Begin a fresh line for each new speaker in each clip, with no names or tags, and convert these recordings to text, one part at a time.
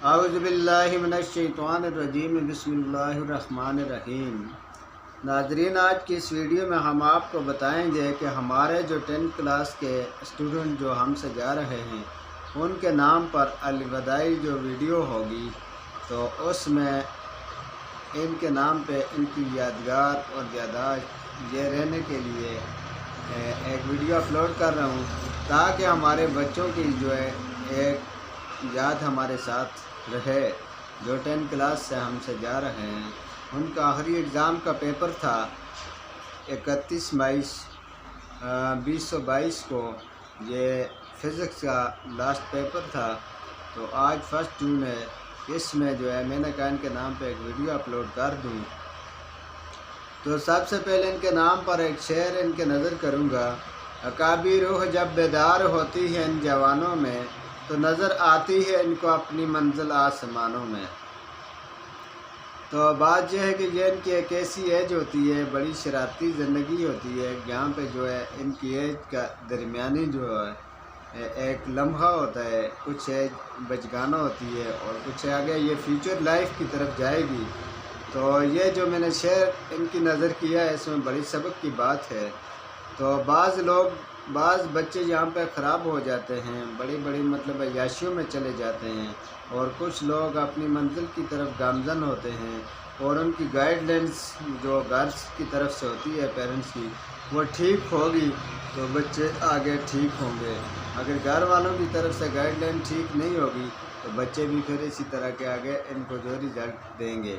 اعوذ باللہ من الشیطان الرجیم بسم اللہ الرحمن الرحیم۔ ناظرین، آج کی اس ویڈیو میں ہم آپ کو بتائیں گے کہ ہمارے جو 10 کلاس کے اسٹوڈنٹ جو ہم سے جا رہے ہیں ان کے نام پر الوداعی جو ویڈیو ہوگی تو اس میں ان کے نام پہ ان کی یادگار اور یادداشت یہ رہنے کے لیے ایک ویڈیو اپلوڈ کر رہا ہوں تاکہ ہمارے بچوں کی جو ہے ایک یاد ہمارے ساتھ رہے جو 10 کلاس سے ہم سے جا رہے ہیں۔ ان کا آخری اگزام کا پیپر تھا 31 مئی 2022 کو، یہ فزکس کا لاسٹ پیپر تھا، تو آج 1 جون ہے۔ اس میں جو ہے میں نے کہا ان کے نام پہ ایک ویڈیو اپلوڈ کر دوں، تو سب سے پہلے ان کے نام پر ایک شعر ان کے نظر کروں گا۔ اکابر روح جب بیدار ہوتی ہے ان جوانوں میں تو نظر آتی ہے ان کو اپنی منزل آسمانوں میں۔ تو بات یہ ہے کہ یہ ان کی ایک ایسی ایج ہوتی ہے، بڑی شرارتی زندگی ہوتی ہے، یہاں پہ جو ہے ان کی ایج کا درمیانی جو ہے ایک لمحہ ہوتا ہے، کچھ ایج بچگانہ ہوتی ہے اور کچھ آگے یہ فیوچر لائف کی طرف جائے گی۔ تو یہ جو میں نے شعر ان کی نظر کیا ہے اس میں بڑی سبق کی بات ہے۔ تو بعض بچے یہاں پہ خراب ہو جاتے ہیں، بڑی مطلب عیاشیوں میں چلے جاتے ہیں، اور کچھ لوگ اپنی منزل کی طرف گامزن ہوتے ہیں، اور ان کی گائیڈ لائنس جو گھرس کی طرف سے ہوتی ہے پیرنٹس کی وہ ٹھیک ہوگی تو بچے آگے ٹھیک ہوں گے۔ اگر گھر والوں کی طرف سے گائیڈ لائن ٹھیک نہیں ہوگی تو بچے بھی پھر اسی طرح کے آگے ان کو جو رزلٹ دیں گے۔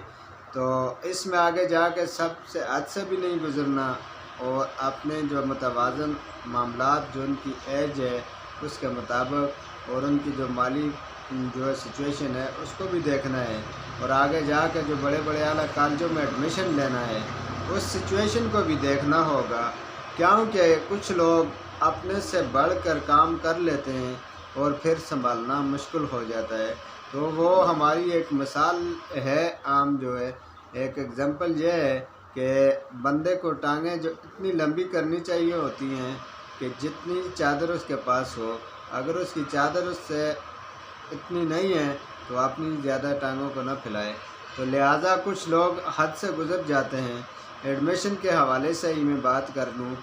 تو اس میں آگے جا کے سب سے حد سے بھی نہیں گزرنا، اور اپنے جو متوازن معاملات جو ان کی ایج ہے اس کے مطابق اور ان کی جو مالی جو ہے سچویشن ہے اس کو بھی دیکھنا ہے، اور آگے جا کے جو بڑے اعلیٰ کالجوں میں ایڈمیشن لینا ہے اس سچویشن کو بھی دیکھنا ہوگا، کیونکہ کچھ لوگ اپنے سے بڑھ کر کام کر لیتے ہیں اور پھر سنبھالنا مشکل ہو جاتا ہے۔ تو وہ ہماری ایک مثال ہے عام، جو ہے ایک ایگزامپل یہ ہے کہ بندے کو ٹانگیں جو اتنی لمبی کرنی چاہیے ہوتی ہیں کہ جتنی چادر اس کے پاس ہو، اگر اس کی چادر اس سے اتنی نہیں ہے تو اپنی زیادہ ٹانگوں کو نہ پھیلائے۔ تو لہٰذا کچھ لوگ حد سے گزر جاتے ہیں۔ ایڈمیشن کے حوالے سے ہی میں بات کر لوں،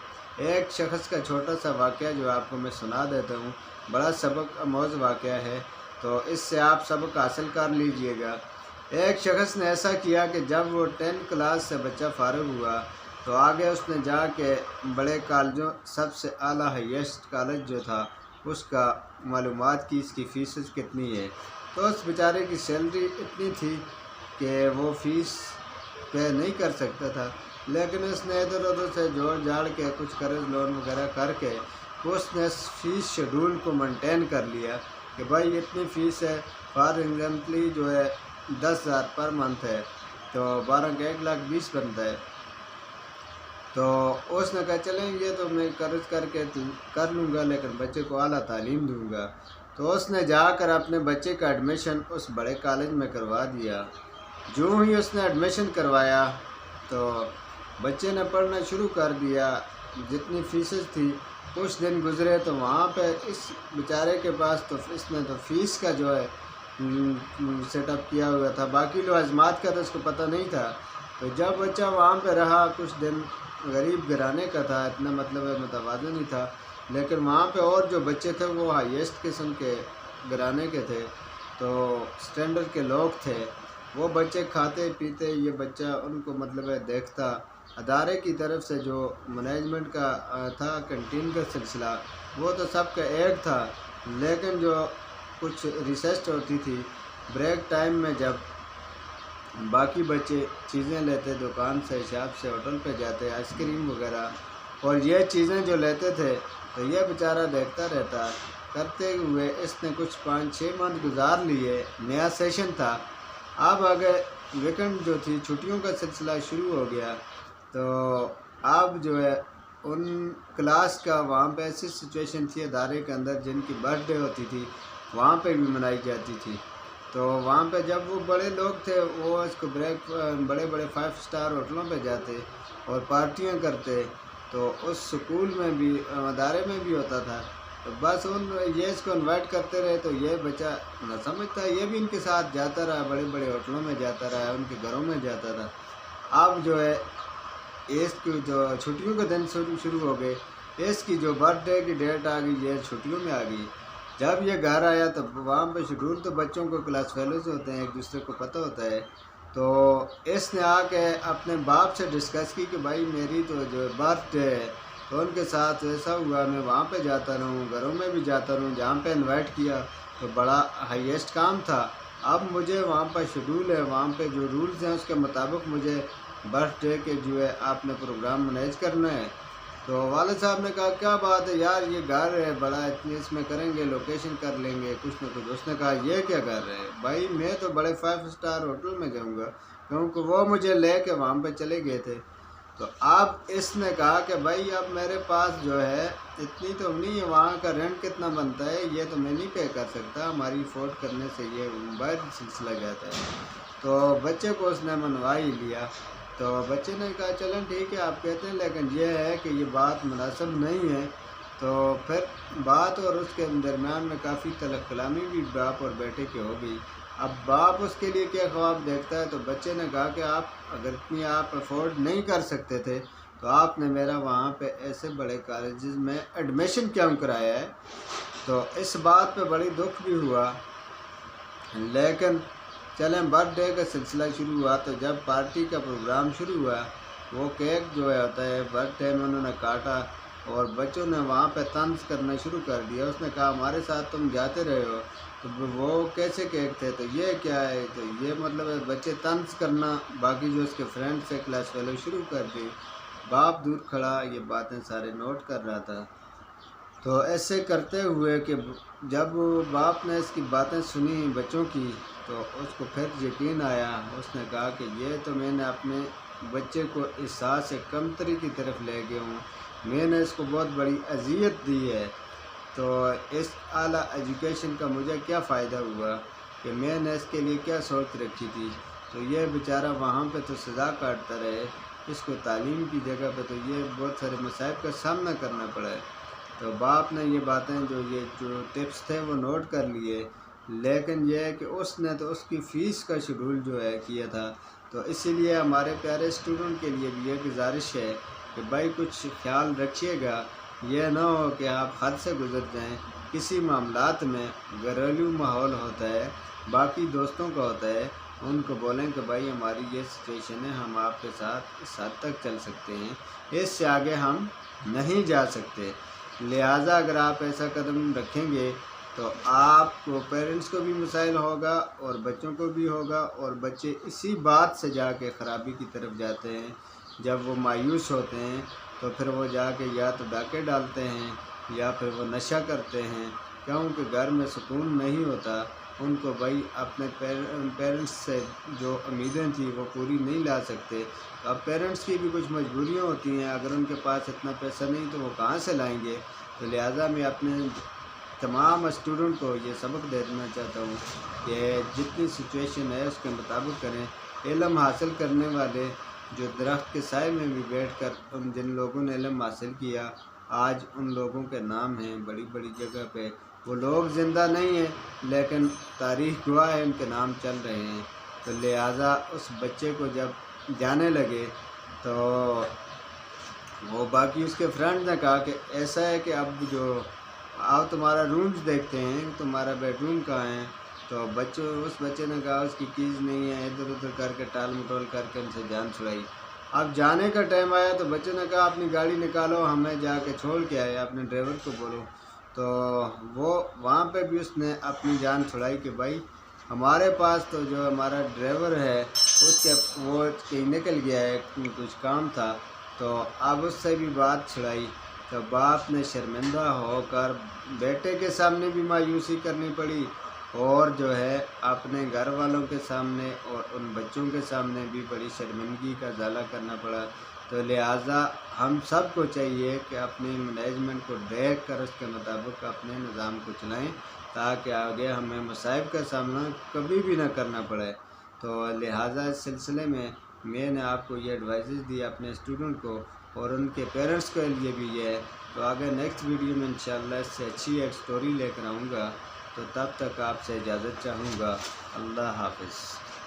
ایک شخص کا چھوٹا سا واقعہ جو آپ کو میں سنا دیتا ہوں، بڑا سبق آموز واقعہ ہے، تو اس سے آپ سبق حاصل کر لیجئے گا۔ ایک شخص نے ایسا کیا کہ جب وہ 10 کلاس سے بچہ فارغ ہوا تو آگے اس نے جا کے بڑے کالجوں، سب سے اعلیٰ ہائیسٹ کالج جو تھا اس کا معلومات کی، اس کی فیسز کتنی ہے۔ تو اس بیچارے کی سیلری اتنی تھی کہ وہ فیس پے نہیں کر سکتا تھا، لیکن اس نے ادھر ادھر سے جوڑ جاڑ کے کچھ قرض لون وغیرہ کر کے اس نے فیس شیڈول کو مینٹین کر لیا کہ بھائی اتنی فیس ہے، فار ایگزامپلی جو ہے 10,000 پر منتھ ہے، تو 12 کے 1,20,000 بنتا ہے۔ تو اس نے کہا چلیں یہ تو میں قرض کر کے کر لوں گا لیکن بچے کو اعلیٰ تعلیم دوں گا۔ تو اس نے جا کر اپنے بچے کا ایڈمیشن اس بڑے کالج میں کروا دیا۔ جو ہی اس نے ایڈمیشن کروایا تو بچے نے پڑھنا شروع کر دیا، جتنی فیسز تھی کچھ دن گزرے تو وہاں پہ اس بیچارے کے پاس تو اس نے تو فیس کا جو ہے سیٹ اپ کیا ہوا تھا، باقی لوازمات کا تو اس کو پتہ نہیں تھا۔ تو جب بچہ وہاں پہ رہا کچھ دن، غریب گھرانے کا تھا، اتنا مطلب متوازن ہی تھا، لیکن وہاں پہ اور جو بچے تھے وہ ہائیسٹ قسم کے گھرانے کے تھے، تو سٹینڈرڈ کے لوگ تھے۔ وہ بچے کھاتے پیتے، یہ بچہ ان کو مطلب دیکھتا۔ ادارے کی طرف سے جو مینجمنٹ کا تھا کینٹین کا سلسلہ وہ تو سب کا ایک تھا، لیکن جو کچھ ریسیس ہوتی تھی بریک ٹائم میں، جب باقی بچے چیزیں لیتے دکان سے، شاپ سے، ہوٹل پہ جاتے آئس کریم وغیرہ، اور یہ چیزیں جو لیتے تھے تو یہ بیچارہ دیکھتا رہتا۔ کرتے ہوئے اس نے کچھ 5-6 منتھ گزار لیے، نیا سیشن تھا، اب آگے ویکنڈ جو تھی چھٹیوں کا سلسلہ شروع ہو گیا، تو اب جو ہے ان کلاس کا وہاں پہ ایسی سچویشن تھی ادارے کے اندر جن کی برتھ ڈے ہوتی تھی وہاں پہ بھی منائی جاتی تھی۔ تو وہاں پہ جب وہ بڑے لوگ تھے وہ اس کو بڑے 5 اسٹار ہوٹلوں پہ جاتے اور پارٹیاں کرتے، تو اس سکول میں بھی ادارے میں بھی ہوتا تھا۔ تو بس یہ اس کو انوائٹ کرتے رہے تو یہ بچہ نہ سمجھتا، یہ بھی ان کے ساتھ جاتا رہا، بڑے بڑے ہوٹلوں میں جاتا رہا، ان کے گھروں میں جاتا رہا۔ اب جو ہے اس کی جو چھٹیوں کے دن شروع ہو گئے، اس کی جو برتھ ڈے کی ڈیٹ آ گئی یہ چھٹیوں میں آ گئی۔ جب یہ گھر آیا تو وہاں پہ شیڈول تو بچوں کو کلاس فیلوز ہوتے ہیں، ایک دوسرے کو پتہ ہوتا ہے، تو اس نے آ کے اپنے باپ سے ڈسکس کی کہ بھائی میری تو جو برتھ ڈے ہے، تو ان کے ساتھ ایسا ہوا میں وہاں پہ جاتا رہوں، گھروں میں بھی جاتا رہوں، جہاں پہ انوائٹ کیا تو بڑا ہائیسٹ کام تھا، اب مجھے وہاں پر شیڈول ہے، وہاں پہ جو رولز ہیں اس کے مطابق مجھے برتھ ڈے کے جو ہے آپ نے پروگرام مینیج کرنا ہے۔ تو والد صاحب نے کہا کیا بات ہے یار، یہ گھر ہے بڑا، اتنے اس میں کریں گے، لوکیشن کر لیں گے کچھ نہ کچھ۔ اس نے کہا یہ کیا کر رہے ہیں بھائی، میں تو بڑے 5 اسٹار ہوٹل میں جاؤں گا، کیونکہ وہ مجھے لے کے وہاں پہ چلے گئے تھے۔ تو اب اس نے کہا کہ بھائی اب میرے پاس جو ہے اتنی تو نہیں ہے، وہاں کا رینٹ کتنا بنتا ہے یہ تو میں نہیں پے کر سکتا، ہماری افورڈ کرنے سے یہ باہر سلسلہ جاتا ہے۔ تو بچے کو اس نے منوا ہی لیا۔ تو بچے نے کہا چلیں ٹھیک ہے آپ کہتے ہیں، لیکن یہ ہے کہ یہ بات مناسب نہیں ہے۔ تو پھر بات اور اس کے درمیان میں کافی طلب کلامی بھی باپ اور بیٹے کی ہو گئی۔ اب باپ اس کے لیے کیا خواب دیکھتا ہے، تو بچے نے کہا کہ آپ اگر اتنی آپ افورڈ نہیں کر سکتے تھے تو آپ نے میرا وہاں پہ ایسے بڑے کالجز میں ایڈمیشن کیوں کرایا ہے۔ تو اس بات پہ بڑی دکھ بھی ہوا، لیکن چلیں برتھ ڈے کا سلسلہ شروع ہوا تو جب پارٹی کا پروگرام شروع ہوا، وہ کیک جو ہے ہوتا ہے برتھ ڈے میں انہوں نے کاٹا اور بچوں نے وہاں پہ طنز کرنا شروع کر دیا۔ اس نے کہا ہمارے ساتھ تم جاتے رہے ہو تو وہ کیسے کیک تھے، تو یہ کیا ہے، تو یہ مطلب ہے بچے طنز کرنا، باقی جو اس کے فرینڈ سے کلاس فیلو شروع کر دی۔ باپ دور کھڑا یہ باتیں سارے نوٹ کر رہا تھا۔ تو ایسے کرتے ہوئے کہ جب باپ نے اس کی باتیں سنی بچوں کی تو اس کو پھر یقین آیا، اس نے کہا کہ یہ تو میں نے اپنے بچے کو احساس کمتری کی طرف لے گیا ہوں، میں نے اس کو بہت بڑی اذیت دی ہے، تو اس اعلیٰ ایجوکیشن کا مجھے کیا فائدہ ہوا کہ میں نے اس کے لیے کیا سوچ رکھی تھی۔ تو یہ بیچارہ وہاں پہ تو سزا کاٹتا رہے، اس کو تعلیم کی جگہ پہ تو یہ بہت سارے مصائب کا سامنا کرنا پڑا ہے۔ تو باپ نے یہ باتیں جو ٹپس تھے وہ نوٹ کر لیے، لیکن یہ ہے کہ اس نے تو اس کی فیس کا شیڈول جو ہے کیا تھا۔ تو اسی لیے ہمارے پیارے اسٹوڈنٹ کے لیے بھی یہ گزارش ہے کہ بھائی کچھ خیال رکھیے گا، یہ نہ ہو کہ آپ حد سے گزر جائیں کسی معاملات میں۔ گھریلو ماحول ہوتا ہے، باقی دوستوں کا ہوتا ہے، ان کو بولیں کہ بھائی ہماری یہ سچویشن ہے، ہم آپ کے ساتھ اس حد تک چل سکتے ہیں، اس سے آگے ہم نہیں جا سکتے، لہٰذا اگر آپ ایسا قدم رکھیں گے تو آپ کو پیرنٹس کو بھی مسائل ہوگا اور بچوں کو بھی ہوگا، اور بچے اسی بات سے جا کے خرابی کی طرف جاتے ہیں۔ جب وہ مایوس ہوتے ہیں تو پھر وہ جا کے یا تو ڈاکے ڈالتے ہیں یا پھر وہ نشہ کرتے ہیں، کیونکہ گھر میں سکون نہیں ہوتا۔ ان کو بھائی اپنے پیرنٹس سے جو امیدیں تھیں وہ پوری نہیں لا سکتے۔ اب پیرنٹس کی بھی کچھ مجبوریاں ہوتی ہیں، اگر ان کے پاس اتنا پیسہ نہیں تو وہ کہاں سے لائیں گے۔ تو لہٰذا میں اپنے تمام اسٹوڈنٹ کو یہ سبق دے دینا چاہتا ہوں کہ جتنی سچویشن ہے اس کے مطابق کریں۔ علم حاصل کرنے والے جو درخت کے سائے میں بھی بیٹھ کر جن لوگوں نے علم حاصل کیا، آج ان لوگوں کے نام ہیں بڑی بڑی جگہ پہ، وہ لوگ زندہ نہیں ہیں لیکن تاریخ گواہ ہے ان کے نام چل رہے ہیں۔ تو لہٰذا اس بچے کو جب جانے لگے تو وہ باقی اس کے فرینڈ نے کہا کہ ایسا ہے کہ اب جو آپ تمہارا رومز دیکھتے ہیں، تمہارا بیڈ روم کہاں ہے، تو اس بچے نے کہا اس کی کیز نہیں ہے، ادھر ادھر کر کے ٹال مٹول کر کے ان سے جان چھڑائی۔ اب جانے کا ٹائم آیا تو بچے نے کہا اپنی گاڑی نکالو، ہمیں جا کے چھوڑ کے آئے، اپنے ڈرائیور کو بولو۔ تو وہ وہاں پہ بھی اس نے اپنی جان چھڑائی کہ بھائی ہمارے پاس تو جو ہمارا ڈرائیور ہے اس کے وہ کہیں نکل گیا ہے، کچھ کام تھا، تو اب اس سے بھی بات چھڑائی۔ تو باپ نے شرمندہ ہو کر بیٹے کے سامنے بھی مایوسی کرنی پڑی اور جو ہے اپنے گھر والوں کے سامنے اور ان بچوں کے سامنے بھی بڑی شرمندگی کا ازالہ کرنا پڑا۔ تو لہٰذا ہم سب کو چاہیے کہ اپنی مینجمنٹ کو دیکھ کر اس کے مطابق اپنے نظام کو چلائیں تاکہ آگے ہمیں مصائب کا سامنا کبھی بھی نہ کرنا پڑے۔ تو لہٰذا اس سلسلے میں نے آپ کو یہ ایڈوائزز دی اپنے اسٹوڈنٹ کو اور ان کے پیرنٹس کے لیے بھی یہ ہے تو آگے نیکسٹ ویڈیو میں انشاءاللہ اس سے اچھی ایک سٹوری لے کر آؤں گا، تو تب تک آپ سے اجازت چاہوں گا۔ اللہ حافظ۔